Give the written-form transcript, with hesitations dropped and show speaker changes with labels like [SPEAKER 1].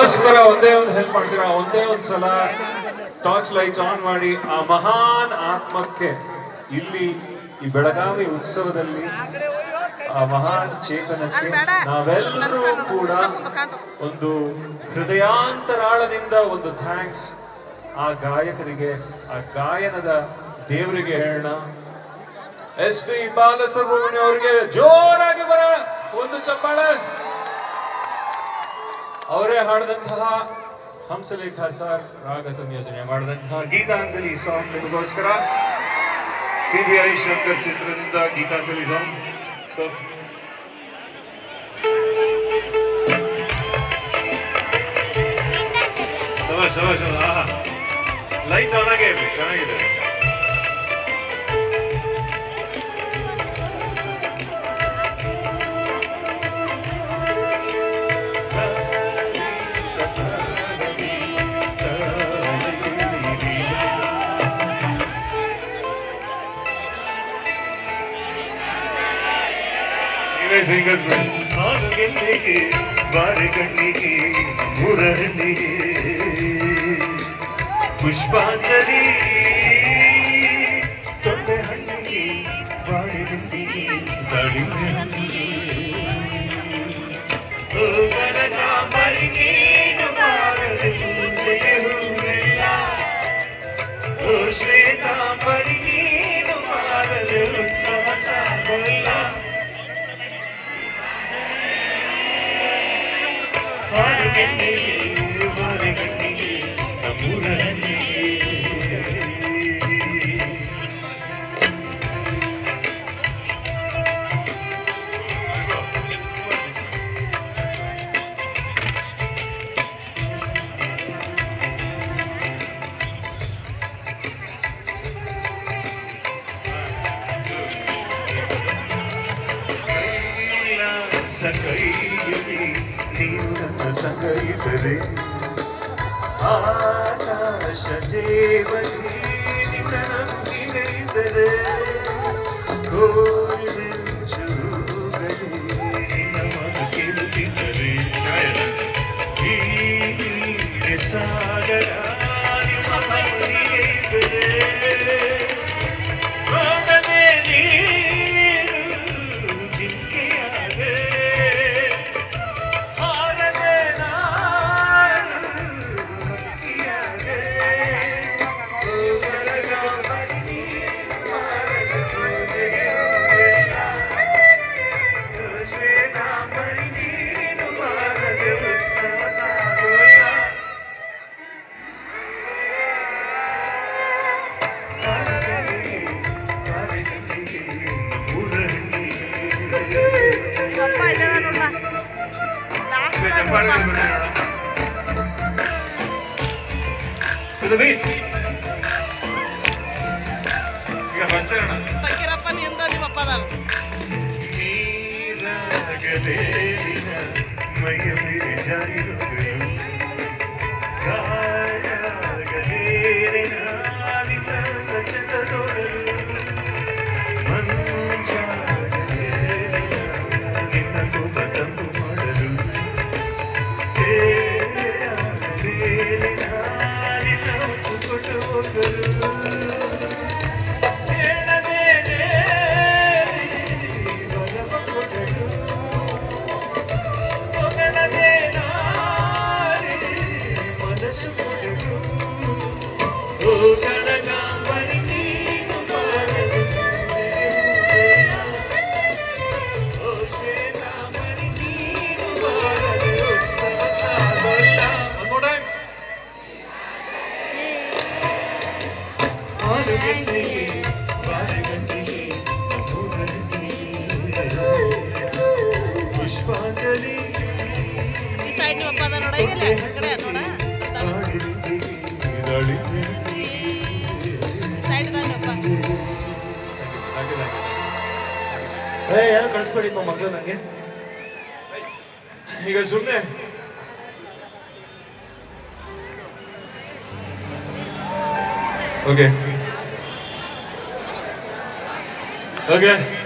[SPEAKER 1] ನನಗೋಸ್ಕರ ಒಂದೇ ಒಂದು ಹೆಲ್ಪ್ ಮಾಡ್ತೀರಾ? ಒಂದೇ ಒಂದು ಸಲ ಟಾರ್ಚ್ ಲೈಟ್ಸ್ ಆನ್ ಮಾಡಿ ಆ ಮಹಾನ್ ಆತ್ಮಕ್ಕೆ ಇಲ್ಲಿ ಈ ಬೆಳಗಾವಿ ಉತ್ಸವದಲ್ಲಿ ಆ ಮಹಾನ್ ಚೇತನಕ್ಕೆ ನಾವೆಲ್ಲರೂ ಕೂಡ ಒಂದು ಹೃದಯಾಂತರಾಳದಿಂದ ಒಂದು ಥ್ಯಾಂಕ್ಸ್ ಆ ಗಾಯಕರಿಗೆ, ಆ ಗಾಯನದ ದೇವರಿಗೆ ಹೇಳೋಣ. ಎಸ್ ಪಿ ಬಾಲಸುಬ್ರಹ್ಮಣ್ಯ ಅವರಿಗೆ ಜೋರಾಗಿ ಬರ ಒಂದು ಚಪ್ಪಾಳೆ. ಅವರೇ ಹಾಡಿದಂತಹ ಹಂಸಲೇಖ ಸರ್ ರಾಗ ಸಂಯೋಜನೆ ಮಾಡಿದಂತಹ ಗೀತಾಂಜಲಿ ಸಾಂಗ್ ನಿಮಗೋಸ್ಕರ, CBI ಶಂಕರ್ ಚಿತ್ರದಿಂದ ಗೀತಾಂಜಲಿ ಸಾಂಗ್. ಲೈಟ್ಸ್ ಆನ್ ಆಗೇ ಇರಲಿ, ಚೆನ್ನಾಗಿದೆ.
[SPEAKER 2] ಗೆಲ್ಲಿಗೆ ಬಾರೆ ಕಣ್ಣಿಗೆ ಮುರಹನಿಗೆ ಪುಷ್ಪಾಂಜಲಿ, ತೊಂಡೆ ಹಣ್ಣಿಗೆ ಬಾಳೆ ಹಣ್ಣಿಗೆ ದಾಳಿಂಬೆ ಹಣ್ಣಿಗೆ ಕನಕಾಂಬರಿ ನೀನು ಬಾರದೆ ಪೂಜೆಗೆ ಹೂವೆಲ್ಲ, ಓ ಶ್ವೇತಾಂಬರಿ ನೀನು ಬಾರದೆ ಉತ್ಸವ ಸಾಗೋಲ್ಲ. ಸಕೈಯಲ್ಲಿ ನೀನು ನನ್ನ ಸಂಗೈದರೆ ಆಕಾಶ ಜೇವಲಿ ನಿನ್ನ ನಂಬಿಗೈದರೆ ಕೋರಿದೆ ಚೂಗಲಿ ನಿನ್ನ ಮನ ಕೇಳುತ್ತಿದ್ದರೆ ಈ ಸಾಗರ ನಿಮ್ಮ ಮನೆಗೈದರೆ
[SPEAKER 3] ಈ ಸೈಡ್ ನಿಮ್ಮ ಪದ ನೋಡ ಇಲ್ಲ ಕಡೆ ನೋಡ ಸೈಡ್ ಗಾನಪ್ಪ
[SPEAKER 2] ಯಾರು ಕಳಿಸ್ಬೇಡಿ ಮಕ್ಕಳು ನಂಗೆ
[SPEAKER 1] ಈಗ ಸುಮ್ಮನೆ ಓಕೆ